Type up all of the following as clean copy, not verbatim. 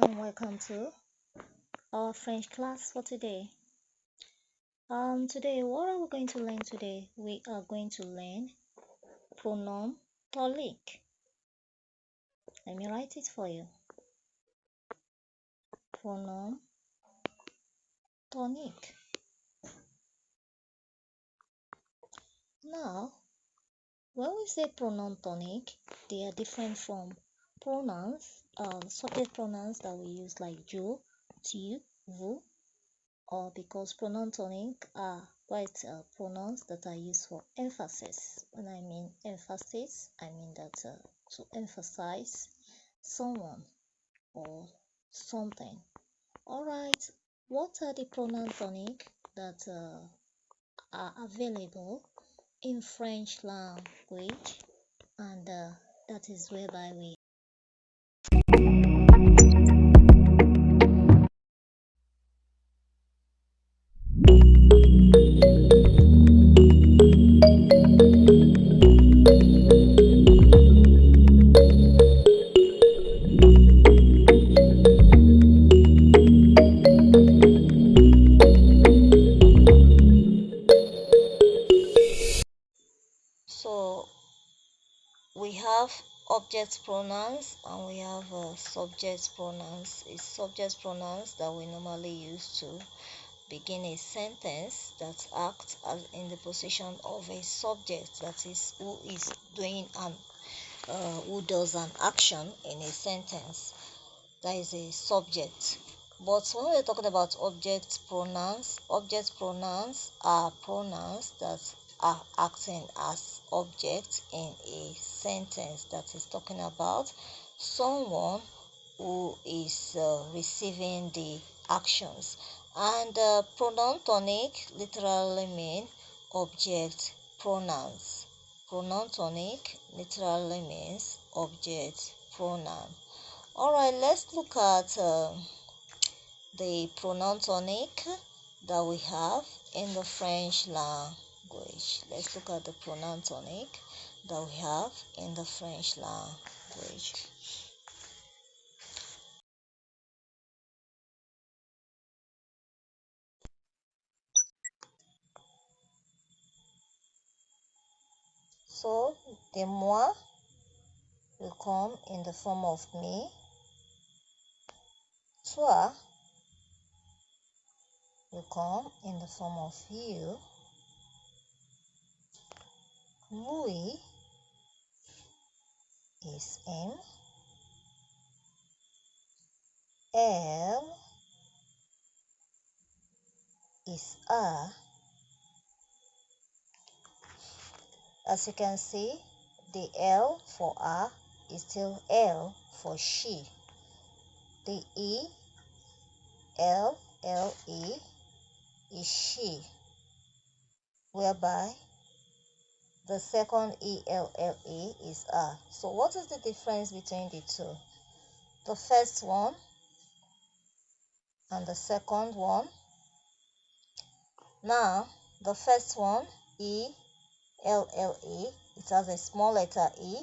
and welcome to our French class for today. Today, what are we going to learn today? We are going to learn pronoun tonique. Let me write it for you. Pronoun tonique. Now, when we say pronoun tonique, they are different from pronouns, subject pronouns that we use like je, tu, vous, or because pronoun tonique are quite pronouns that are used for emphasis. When I mean emphasis, I mean that to emphasize someone or something. Alright, what are the pronoun tonique that are available in French language? And that is whereby we have object pronouns and we have subject pronouns. It's subject pronouns that we normally use to begin a sentence that acts as in the position of a subject, that is, who is doing an who does an action in a sentence. That is a subject. But when we're talking about object pronouns are pronouns that are acting as objects in a sentence that is talking about someone who is receiving the actions. And pronoun tonique literally mean object pronouns. Pronoun tonique literally means object pronoun. Alright, let's look at the pronoun tonique that we have in the French language. Let's look at the pronoun tonique that we have in the French language. So, the moi will come in the form of me. Toi will come in the form of you. Lui is him. Elle is her. As you can see, the L for her is still L for she. The E is she, whereby the second ELLE is her. So what is the difference between the two? The first one and the second one. Now, the first one, ELLE, it has a small letter E,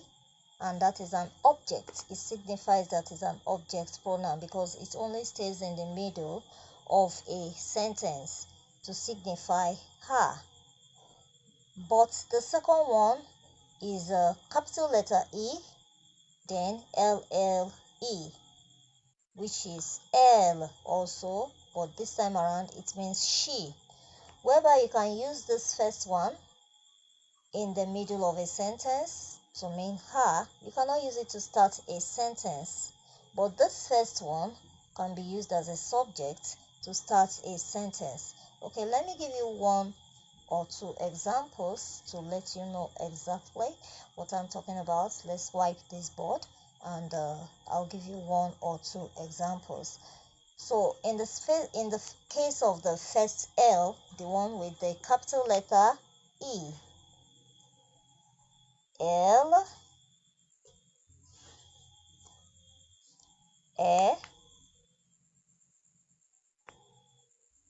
and that is an object. It signifies that it's an object pronoun because it only stays in the middle of a sentence to signify her. But the second one is a capital letter E, then LLE, which is L also, but this time around it means she, whereby you can use this first one in the middle of a sentence to mean her. You cannot use it to start a sentence, but this first one can be used as a subject to start a sentence. Okay, let me give you one or two examples to let you know exactly what I'm talking about. Let's wipe this board and I'll give you one or two examples. So in the case of the first L, the one with the capital letter E, L,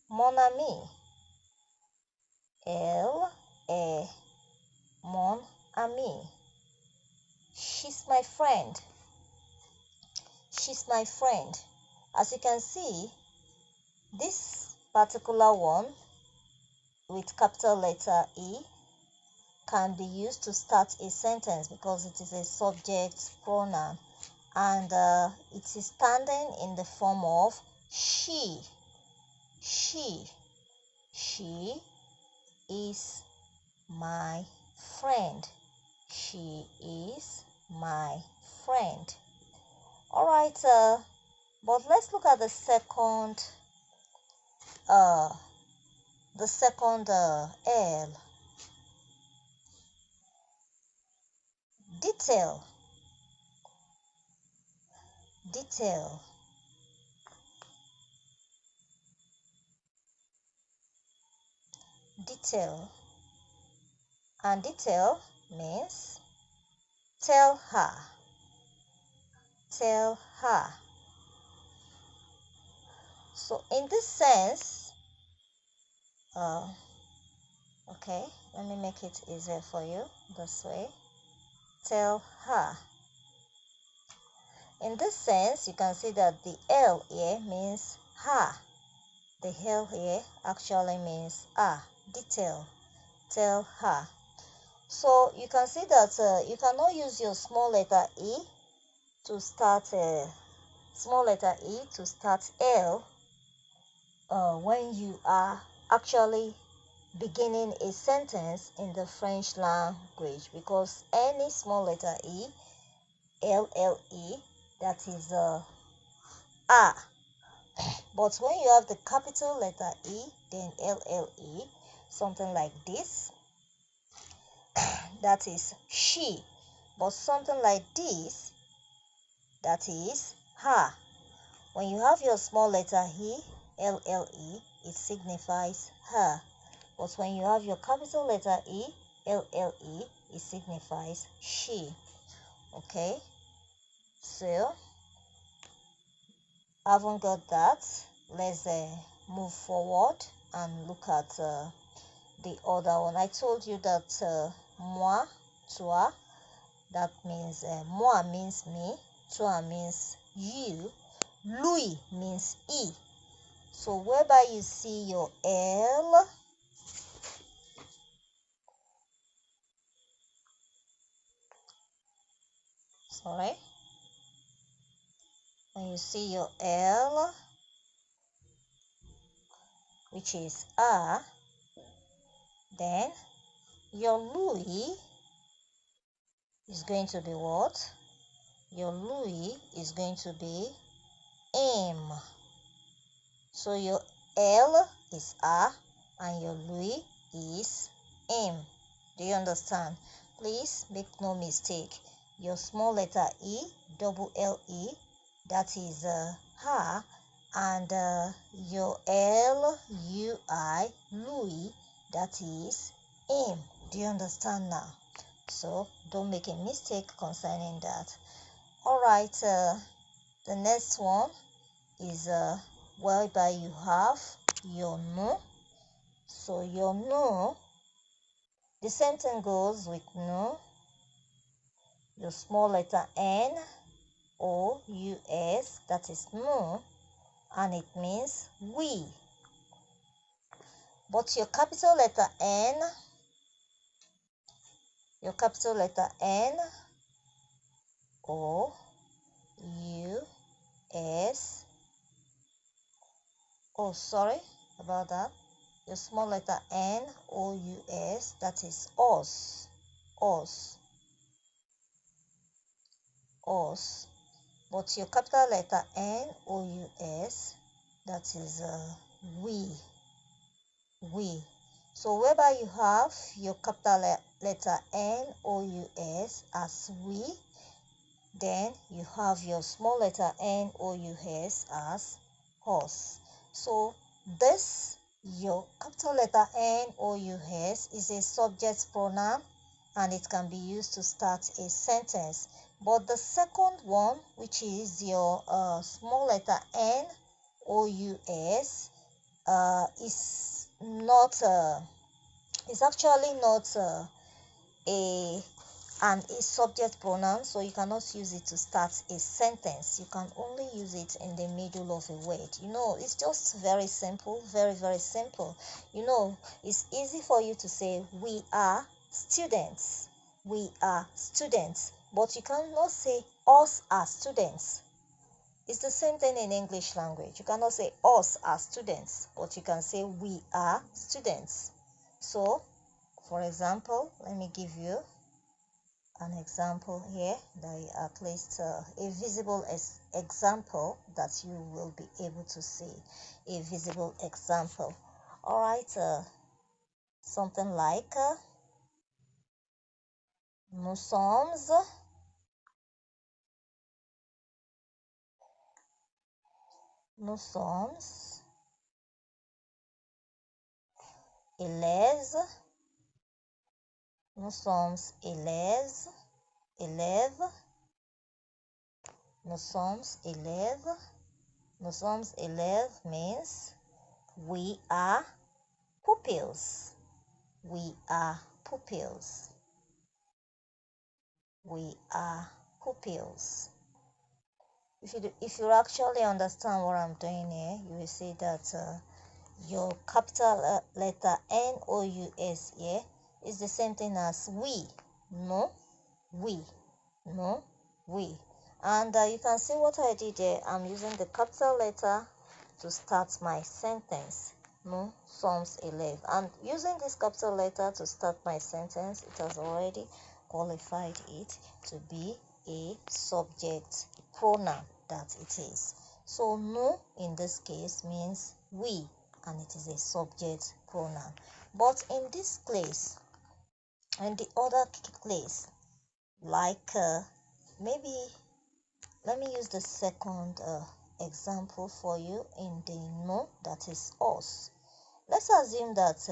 mon ami. Elle, mon ami. She's my friend. She's my friend. As you can see, this particular one with capital letter E can be used to start a sentence because it is a subject pronoun, and it is standing in the form of she. She is my friend. She is my friend. All right, but let's look at the second L. Detail. Detail. Detail. And detail means tell her. Tell her. So in this sense, okay, let me make it easier for you this way. Tell her. In this sense, you can see that the L here means her. The L here actually means detail. Tell her. So you can see that you cannot use your small letter E to start L when you are actually beginning a sentence in the French language, because any small letter E, LLE, that is A. But when you have the capital letter E, then LLE, something like this, that is she. But something like this, that is her. When you have your small letter E, LLE, it signifies her. But when you have your capital letter E, LLE, it signifies she. Okay? So, having got that, let's move forward and look at the other one. I told you that moi, toi, that means moi means me, toi means you, lui means he. So whereby you see your L, when you see your L, which is A, then your lui is going to be what? Your lui is going to be M. So your L is A and your lui is M. Do you understand? Please make no mistake. Your small letter E, double L-E, that is her, and your L-U-I, lui, that is M. Do you understand now? So don't make a mistake concerning that. All right, the next one is whereby you have your nous. So your nous, the same thing goes with nous. Your small letter N, O-U-S, that is nous, and it means we. But your capital letter N, O-U-S, oh, sorry about that. Your small letter N, O-U-S, that is us. But your capital letter N, O-U-S, that is we. So whereby you have your capital letter N, O-U-S as we, then you have your small letter N, O-U-S as us. So this, your capital letter N, O-U-S, is a subject pronoun, and it can be used to start a sentence. But the second one, which is your small letter N, O-U-S, is not, is actually not a and is subject pronoun, so you cannot use it to start a sentence. You can only use it in the middle of a word. It's just very simple, very, very simple. It's easy for you to say we are students. We are students, but you cannot say us are students. It's the same thing in English language. You cannot say us are students, but you can say we are students. So, for example, let me give you an example here, that at least a visible example that you will be able to see. A visible example. All right, something like nous sommes élèves. Nous sommes élèves. Nous sommes élèves. Nous sommes élèves means we are pupils. We are pupils. We are pupils. If you actually understand what I'm doing here, you will see that your capital letter NOUS here is the same thing as we. No, we. No, we. And you can see what I did there. I'm using the capital letter to start my sentence. Nous sommes élèves. And using this capital letter to start my sentence, it has already qualified it to be a subject pronoun that it is. So nous in this case means we, and it is a subject pronoun. But in this place, in the other place, like maybe let me use the second example for you in the nous, that is us. Let's assume that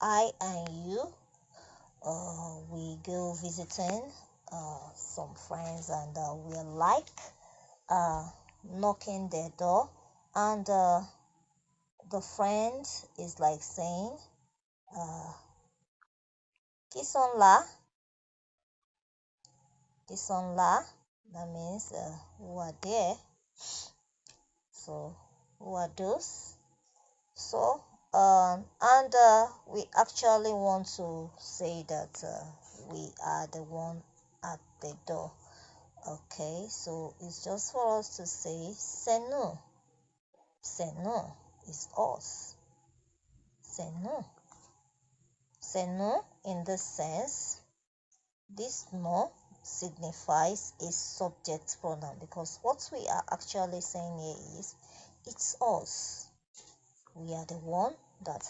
I and you we go visiting some friends, and we're like knocking their door, and the friend is like saying qui sont là? Qui sont là? That means who are there? So who are those? So and we actually want to say that we are the one at the door. Okay, so it's just for us to say c'est nous. C'est nous is us. C'est nous. C'est nous in this sense. This nous signifies a subject pronoun, because what we are actually saying here is it's us. We are the one that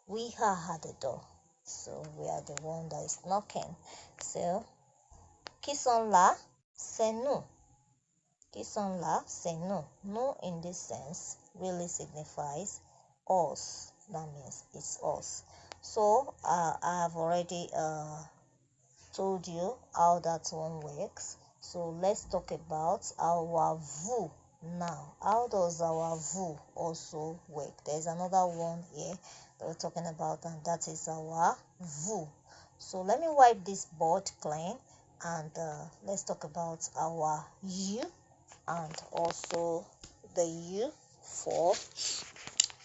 we are at the door. So we are the one that is knocking. So qui sont là? C'est nous. Qui sont là? C'est nous. Nous in this sense really signifies us. That means it's us. So I have already told you how that one works. So let's talk about our vous now. How does our vous also work? There's another one here that we're talking about, and that is our vous. So let me wipe this board clean, and let's talk about our you, and also the you for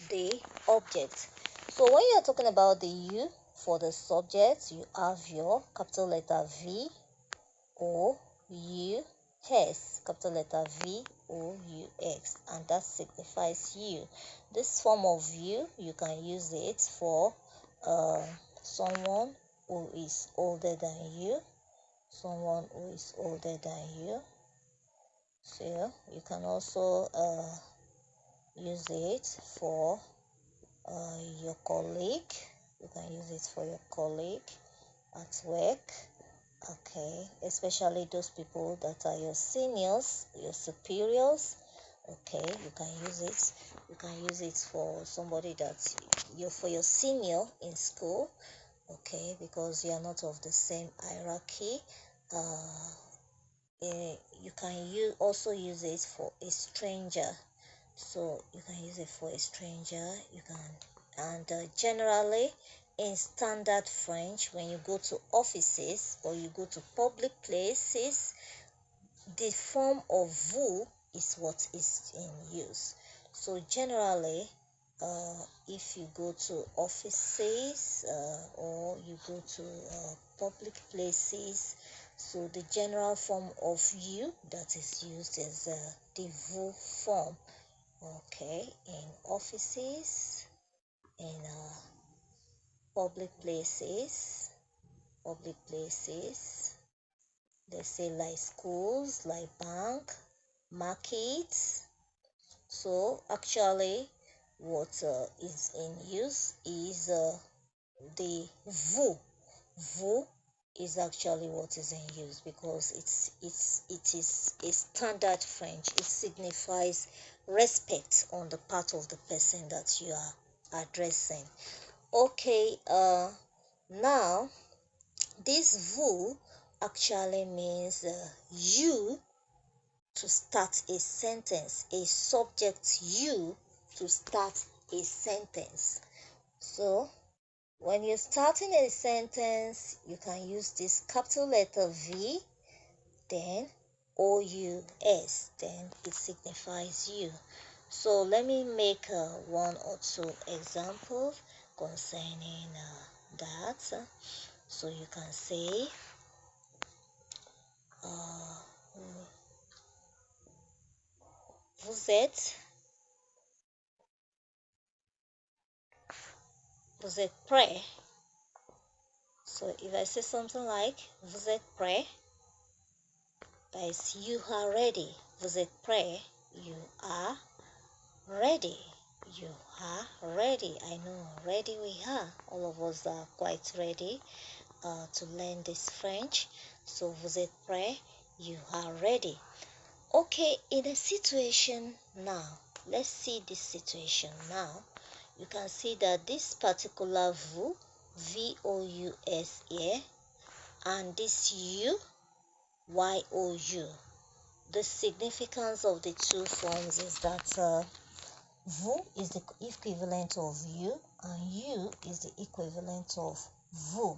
the object. So when you're talking about the you for the subject, you have your capital letter V O U S, capital letter V O U X, and that signifies you. This form of you can use it for someone who is older than you, someone who is older than you. So you can also use it for your colleague. You can use it for your colleague at work. Okay, especially those people that are your seniors, your superiors. Okay, you can use it. You can use it for somebody that for your senior in school. Okay, because you are not of the same hierarchy. You can also use it for a stranger. So you can use it for a stranger. You can, and generally in standard French, when you go to offices or you go to public places, the form of vous is what is in use. So generally, if you go to offices or you go to public places, so the general form of you that is used is the vous form. Okay, in offices, in public places, they say like schools, like bank, markets. So actually, what is in use is the vous. Vous is actually what is in use because it is a standard French. It signifies respect on the part of the person that you are addressing. Okay, now this vous actually means you to start a sentence, a subject you to start a sentence. So when you're starting a sentence, you can use this capital letter V, then OUS, then it signifies you. So let me make one or two examples concerning that. So you can say, vous êtes prêt. So if I say something like vous êtes prêt, that is you are ready. Vous êtes prêt, you are ready. You are ready. I know, ready we are. All of us are quite ready to learn this French. So vous êtes prêt, you are ready. Okay, in a situation now, let's see this situation now. You can see that this particular vous, V-O-U-S here, and this you, Y-O-U. The significance of the two forms is that vous is the equivalent of you, and you is the equivalent of vous.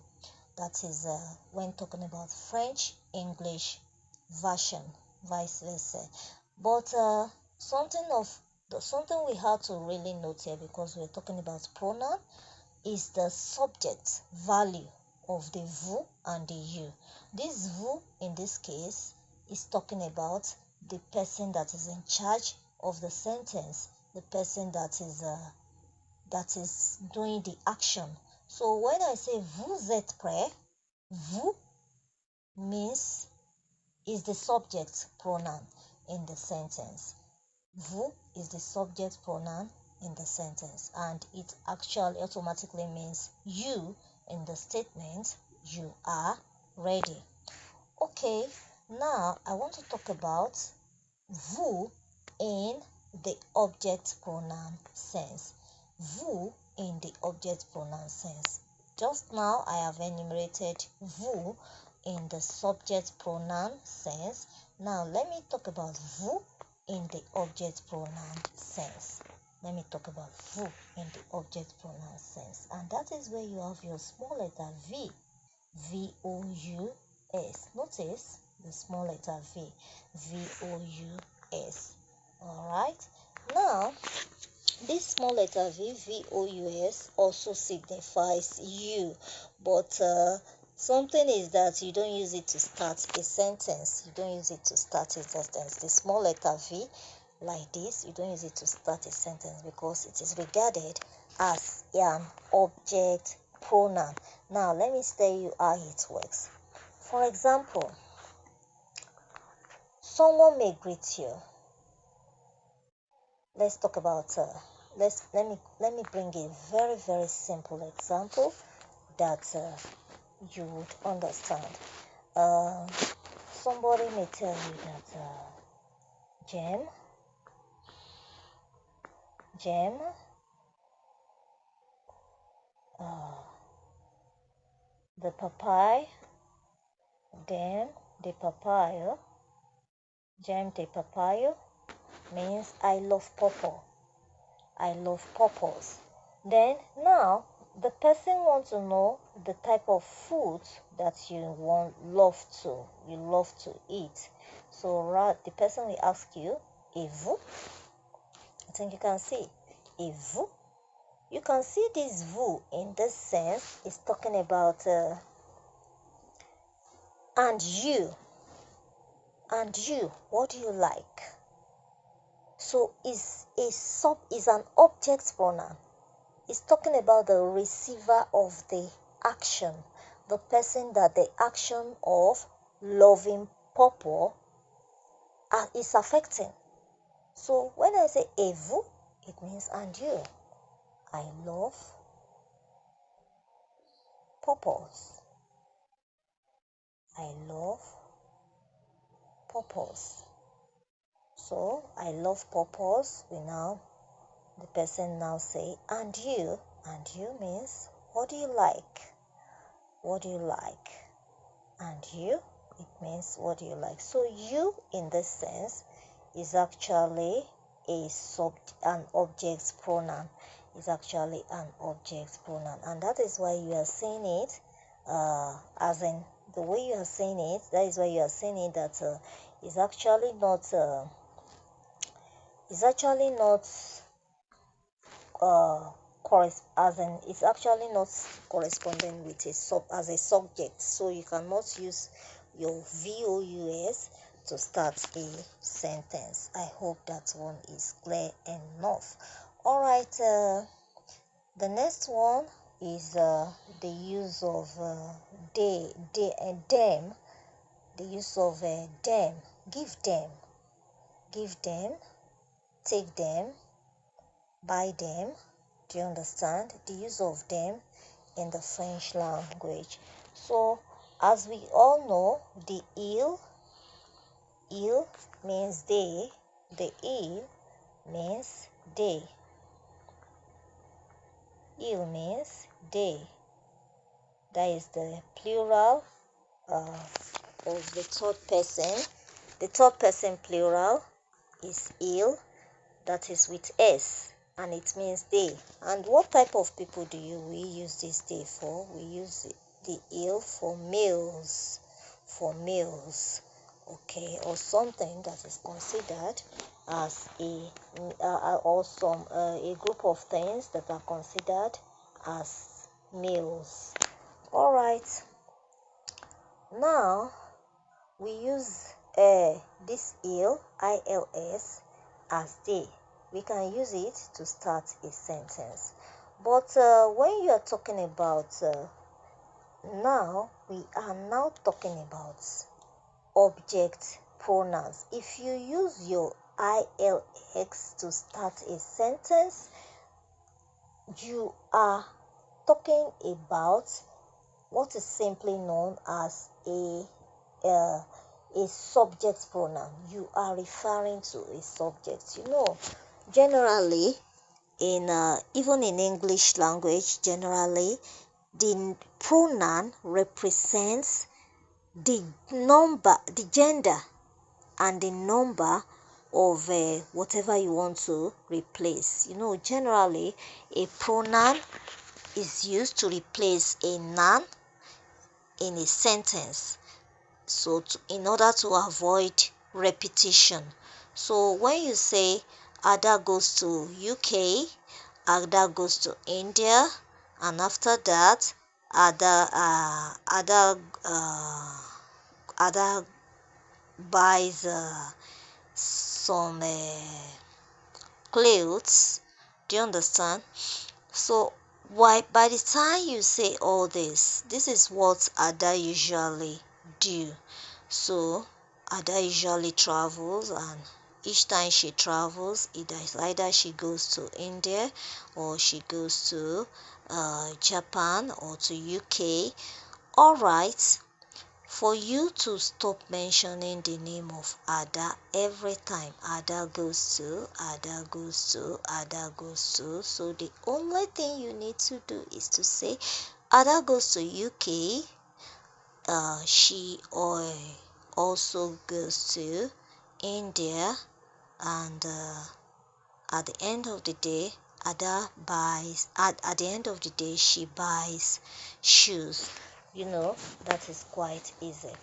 That is when talking about French, English version, vice versa. But something we have to really note here, because we're talking about pronoun, is the subject value of the vous and the you. This vous in this case is talking about the person that is in charge of the sentence, the person that is doing the action. So when I say vous êtes prêt, vous means is the subject pronoun in the sentence. Vous is the subject pronoun in the sentence, and it actually automatically means you in the statement, you are ready. Okay, now I want to talk about vous in the object pronoun sense. Vous in the object pronoun sense. Just now I have enumerated vous in the subject pronoun sense. Now let me talk about vous in the object pronoun sense. Let me talk about vous in the object pronoun sense. And that is where you have your small letter V, V-O-U-S. Notice the small letter V, V-O-U-S. Alright. Now, this small letter V, V-O-U-S, also signifies you. But something is that you don't use it to start a sentence. You don't use it to start a sentence. The small letter V, like this, you don't use it to start a sentence because it is regarded as an object pronoun. Now, let me tell you how it works. For example, someone may greet you. Let's talk about let me bring a very, very simple example that you would understand. Somebody may tell you that Jem, the papaya, then the papaya, Jem the papaya means I love purple. I love purples. Then now the person wants to know the type of food that you love to eat. So the person will ask you, et vous? I think you can see, et vous? You can see this vous in this sense is talking about and you, what do you like? So is an object pronoun. It's talking about the receiver of the action, the person that the action of loving purple is affecting. So when I say et vous, it means and you. I love purples. I love purples. So I love purples. The person now say and you means what do you like? What do you like? And you, it means what do you like? So you in this sense is actually an object pronoun. Is actually an object pronoun, and that is why you are saying it as in the way you are saying it. That is why you are saying it that is actually not it's actually not corresponding with as a subject. So you cannot use your VOUS to start a sentence. I hope that one is clear enough. All right, the next one is the use of them. The use of them. Give them, take them, buy them. Do you understand? The use of them in the French language. So, as we all know, the il means they. The il means they. Il means they. That is the plural of the third person. The third person plural is il. That is with s, and it means they. And what type of people do we use this they for? We use the il for males, okay, or something that is considered as a group of things that are considered as males. All right, now we use this ils as they. We can use it to start a sentence. But when you are talking about we are now talking about object pronouns. If you use your ILX to start a sentence, you are talking about what is simply known as a subject pronoun. You are referring to a subject. Generally, even in English language, generally, the pronoun represents the gender, and the number of whatever you want to replace. Generally, a pronoun is used to replace a noun in a sentence. So in order to avoid repetition. So when you say Ada goes to UK, Ada goes to India, and after that Ada buys some clothes. Do you understand? So by the time you say all this is what Ada usually do. So Ada usually travels, and each time she travels, either she goes to India, or she goes to Japan, or to UK. All right, for you to stop mentioning the name of Ada every time Ada goes to, so the only thing you need to do is to say Ada goes to UK, she also goes to India, and at the end of the day, Ada buys, at the end of the day, she buys shoes. You know, that is quite easy.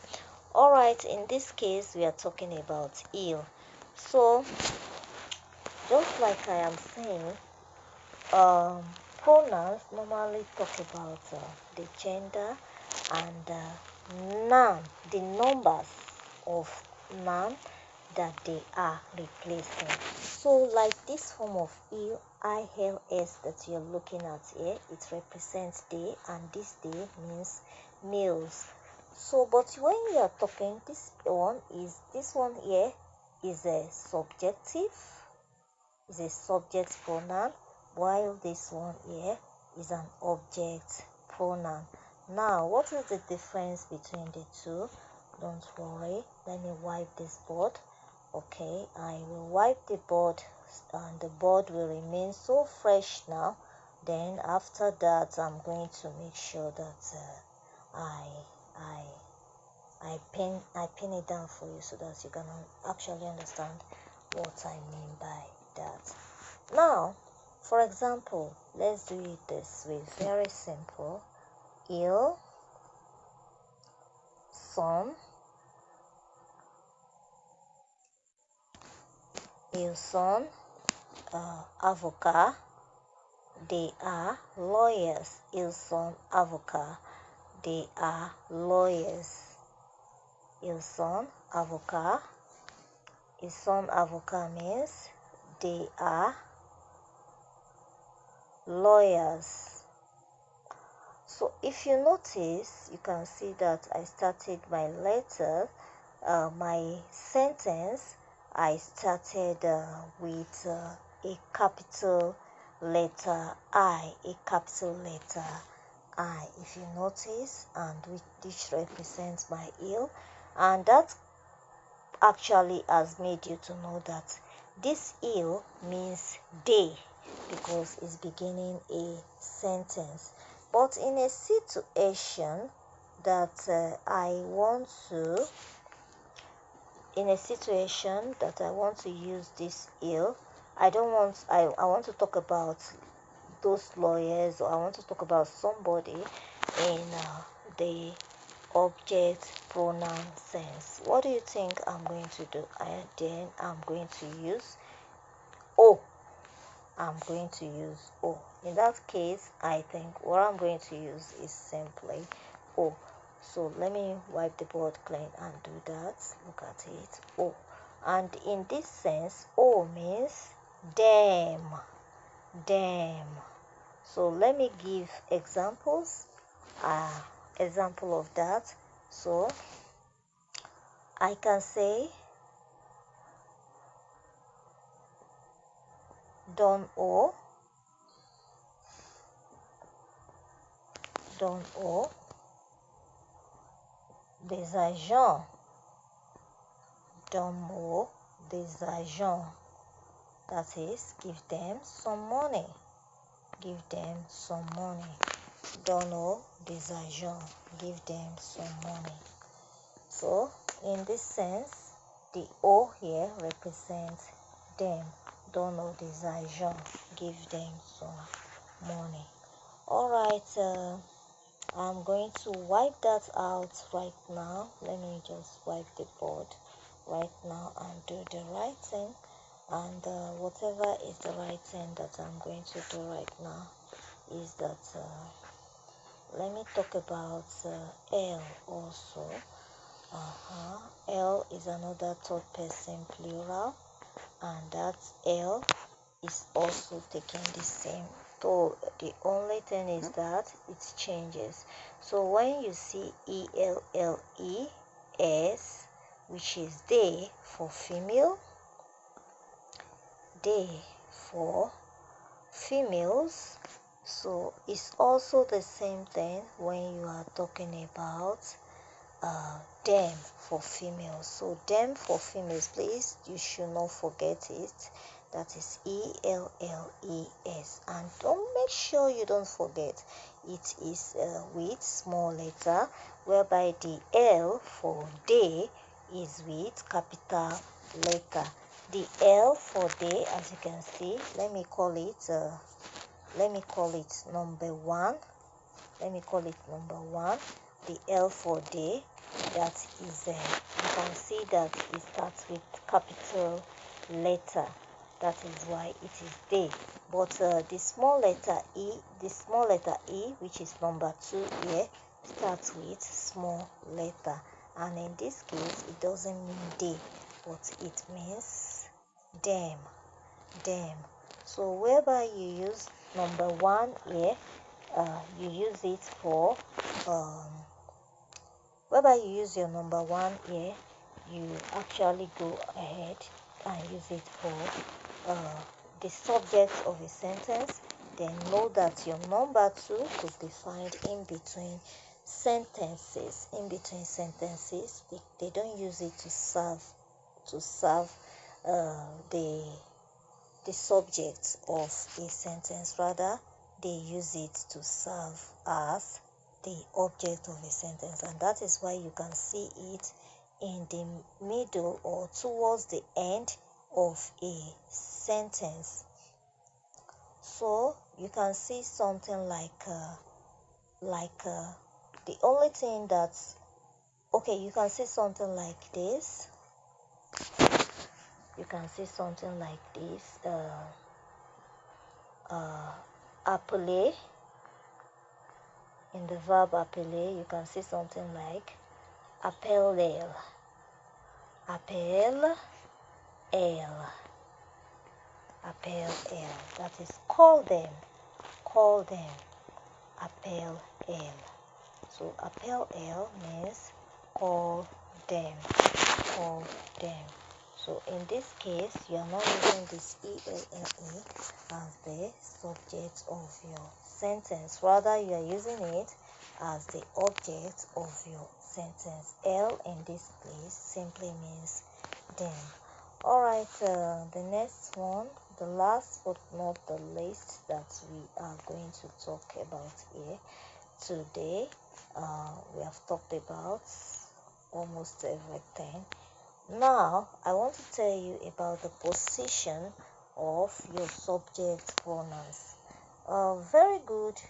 All right, in this case, we are talking about elle. So, just like I am saying, pronouns normally talk about the gender and noun, the numbers of noun that they are replacing. So like this form of ILS that you're looking at here, it represents they, and this they means males. So but when you are talking, this one here is a subject pronoun, while this one here is an object pronoun. Now, what is the difference between the two? Don't worry, let me wipe this board. Okay, I will wipe the board, and the board will remain so fresh now. Then after that, I'm going to make sure that I pin it down for you, so that you can actually understand what I mean by that. Now, for example, let's do it this way. Very simple. Elle, son, ils sont avocats. They are lawyers. Ils sont avocats. They are lawyers. Ils sont avocats. Ils sont avocats means they are lawyers. So if you notice, you can see that I started my letter, my sentence, I started with a capital letter I, if you notice, and which represents my elle, and that actually has made you to know that this elle means they, because it's beginning a sentence. But in a situation that I want to use this elle, I want to talk about those lawyers, or I want to talk about somebody in the object pronoun sense. What do you think I'm going to do? Then I'm going to use O. In that case, I think what I'm going to use is simply O. So let me wipe the board clean and do that. Look at it. O. And in this sense, O means them. So let me give examples. Example of that. So I can say Don O, des agents. Donne-moi des agents. That is, give them some money. Donne des agents. Give them some money. So, in this sense, the O here represents them. Donne des agents. Give them some money. Alright, I'm going to wipe that out right now. Let me just wipe the board right now and do the right thing. And whatever is the right thing that I'm going to do right now is that let me talk about elle also. Elle is another third person plural, and that elle is also taking the same. So the only thing is that it changes. So when you see ELLES, which is they for female, they for females, so it's also the same thing when you are talking about them for females. So them for females, please, you should not forget it. That is ELLES, and make sure you don't forget it is with small letter, whereby the L for they is with capital letter. The L for they, as you can see, let me call it let me call it number one. The L for day, that is you can see that it starts with capital letter. That is why it is day. But the small letter E, which is number 2 here, starts with small letter. And in this case, it doesn't mean day, but it means them. So whereby you use number 1 here, you use it for whereby you use your number 1 here, you actually go ahead and use it for the subject of a sentence. Then know that your number 2 could be found in between sentences. They don't use it to serve the subject of a sentence. Rather, they use it to serve as the object of a sentence, and that is why you can see it in the middle or towards the end of a sentence. So you can see something like the only thing that's okay, you can see something like this. Appeler. In the verb appeler, you can see something like appeler. That is call them. Appel elle. So appel elle means call them. So in this case, you are not using this ELLE as the subject of your sentence. Rather, you are using it as the object of your sentence. L in this place simply means them. Alright, the next one, the last but not the least that we are going to talk about here today. We have talked about almost everything. Now, I want to tell you about the position of your subject pronouns. Very good.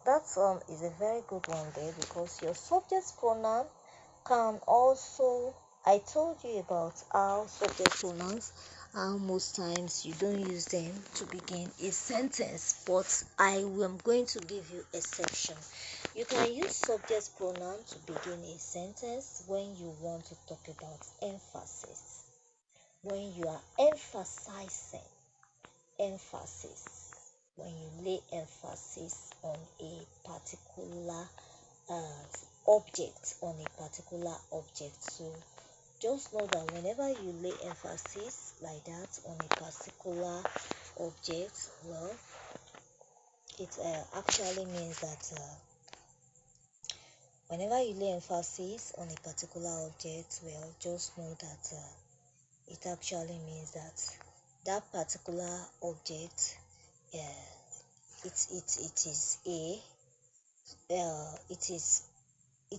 That is a very good one there, because your subject pronoun can also, I told you about how subject pronouns, how most times you don't use them to begin a sentence, but I am going to give you exception. You can use subject pronoun to begin a sentence when you want to talk about emphasis. When you are emphasizing, when you lay emphasis on a particular object, So just know that whenever you lay emphasis like that on a particular object, well, it actually means that whenever you lay emphasis on a particular object, well, just know that it actually means that that particular object, it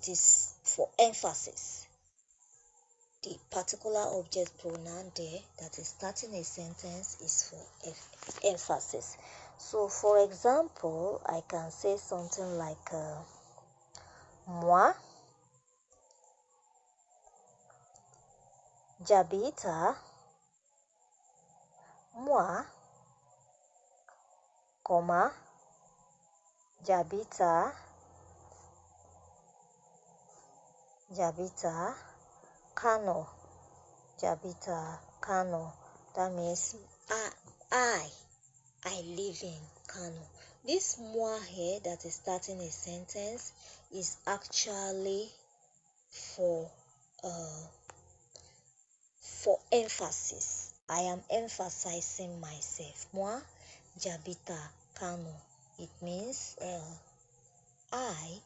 is for emphasis. The particular object pronoun there that is starting a sentence is for emphasis. So, for example, I can say something like moi j'habite, moi, comma, j'habite, Kano, Kano. That means I live in Kano. This moi here that is starting a sentence is actually for emphasis. I am emphasizing myself. Moi j'habite Kano. It means I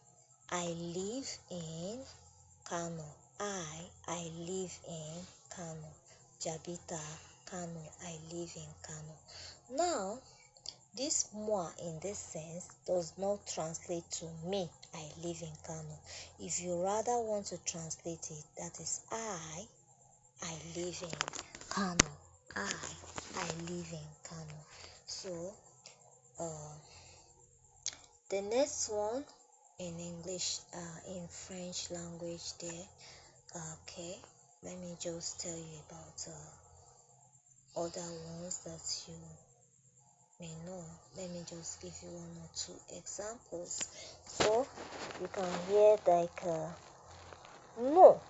live in Kano. I live in Kano. J'habite Kano. I live in Kano. Now, this moi in this sense does not translate to me. I live in Kano. If you rather want to translate it, that is I live in Kano. I live in Kano. So, The next one in English, in French language there. Okay, let me just tell you about other ones that you may know. Let me just give you one or two examples. So you can hear like no.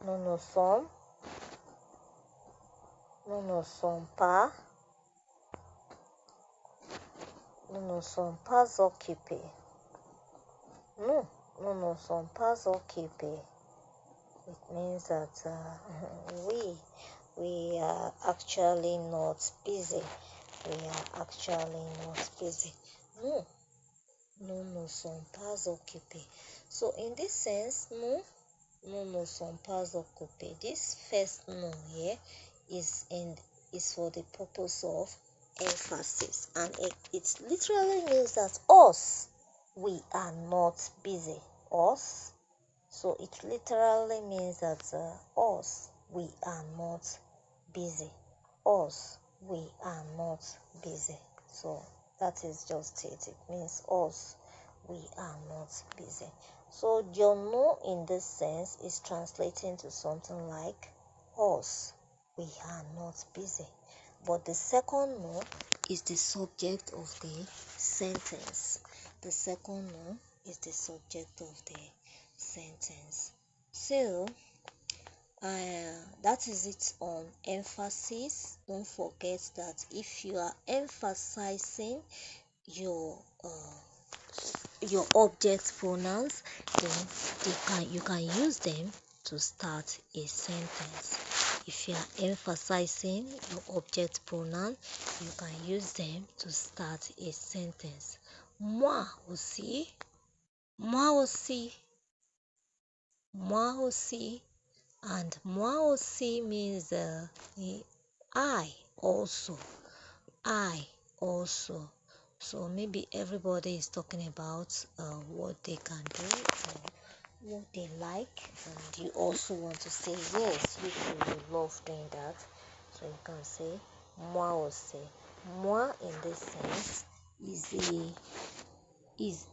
Nous ne sommes pas, nous ne sommes pas occupés. Nous ne sommes pas occupés. It means that we are actually not busy. We are actually not busy. Nous ne sommes pas occupés. So in this sense, nous ne sommes pas occupés. This first nous here is for the purpose of emphasis, and it literally means that us, we are not busy. Us. So it literally means that us, we are not busy. Us, we are not busy. So that is just it. It means us, we are not busy. So your no in this sense is translating to something like us, we are not busy. But the second no is the subject of the sentence. The second no is the subject of the sentence. So that is it on emphasis. Don't forget that if you are emphasizing your object pronouns, then you can use them to start a sentence. If you are emphasizing your object pronoun, you can use them to start a sentence. Moi aussi, moi aussi, moi aussi, and moi aussi means I also, I also. So maybe everybody is talking about what they can do or what they like, and you also want to say yes, you love doing that. So you can say moi aussi. Moi in this sense is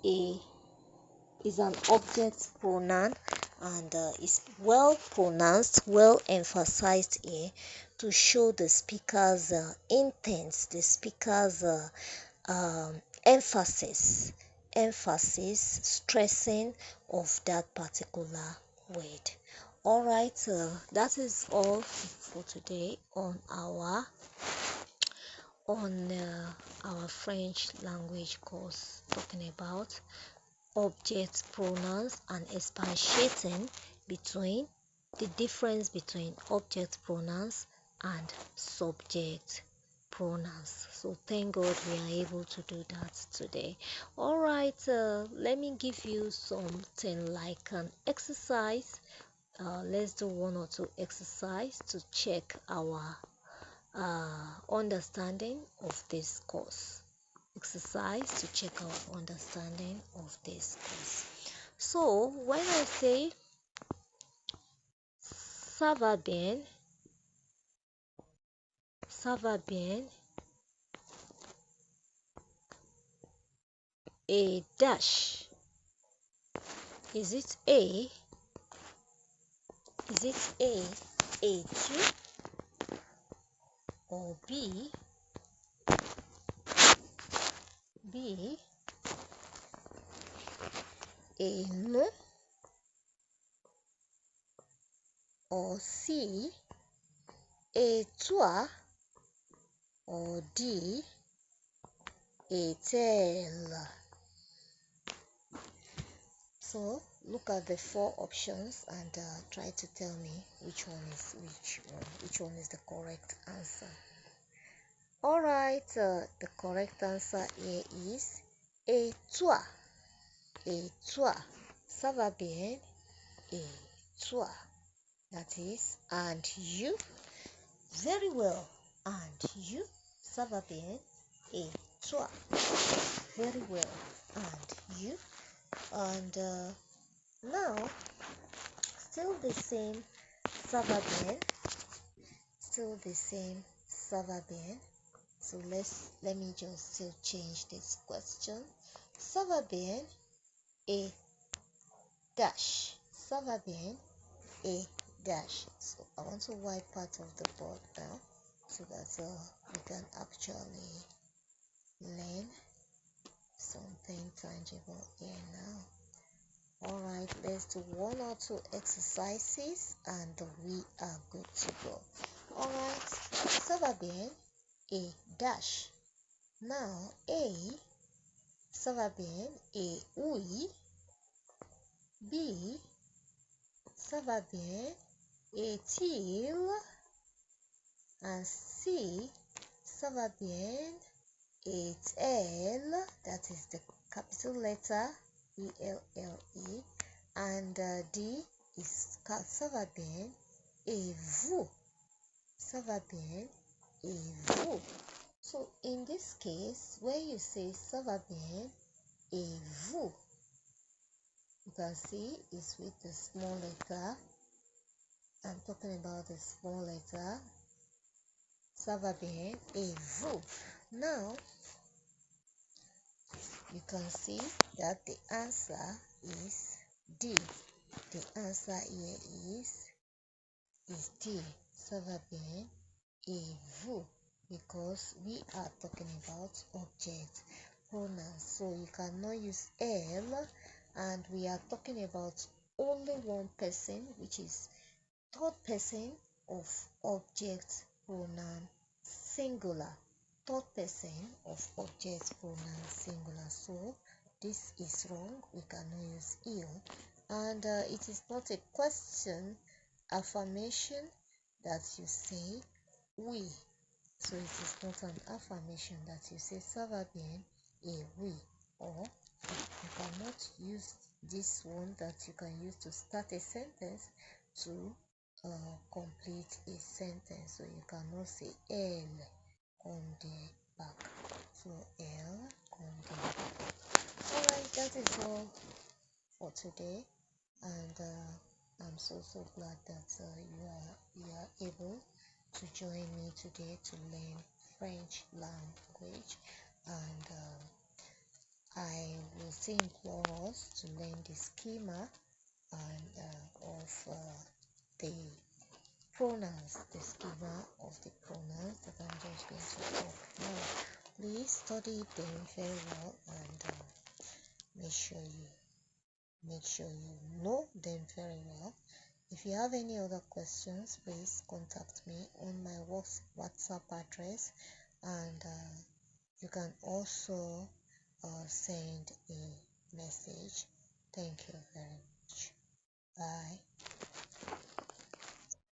an object pronoun, and is well pronounced, well emphasized here to show the speaker's intent, the speaker's emphasis, stressing of that particular word. All right, that is all for today on our French language course, talking about object pronouns and expatiating between the difference between object pronouns and subject pronouns. So thank God we are able to do that today. All right, let me give you something like an exercise. Let's do one or two exercise to check our understanding of this course. Exercise to check our understanding of this course. So when I say ça va bien, a dash, is it A, es-tu, or B, et nous, or C, et toi, or D, et elle. So look at the four options and try to tell me which one is the correct answer. All right, the correct answer here is et toi, ça va bien, et toi, that is, and you, very well, and you, ça va bien, et toi, very well, and you. And now still the same ça va bien, still the same ça va bien. So let me just still change this question. Ça va bien et dash. Ça va bien et dash. So I want to wipe part of the board now so that we can actually learn something tangible here now. Alright, let's do 1 or 2 exercises and we are good to go. Alright, ça va bien et dash. Now A, ça va bien et oui. B, ça va bien est-il. And C, ça va bien est-elle. That is the capital letter E-L-L-E. And D is ça va bien et vous. Ça va bien et vous. So in this case, where you say ça va bien et vous, you can see it's with the small letter. I'm talking about the small letter. Ça va bien et vous. Now, you can see that the answer is D. The answer here is D. Ça va bien et vous, because we are talking about object pronouns. So you cannot use elle, and we are talking about only one person, which is third person of object pronoun singular. Third person of object pronoun singular. So this is wrong. We cannot use il. And it is not a question affirmation that you say oui. So it is not an affirmation that you say ça va bien et oui. Or you cannot use this one that you can use to start a sentence to complete a sentence. So you cannot say elle on the back. So elle on the back. Alright, that is all for today, and I'm so glad that you are able to join me today to learn French language, and I will still implore us to learn the schema and of the pronouns, the schema of the pronouns that I'm just going to talk now. Please study them very well and make sure you know them very well. If you have any other questions, please contact me on my WhatsApp address, and you can also send a message. Thank you very much. Bye.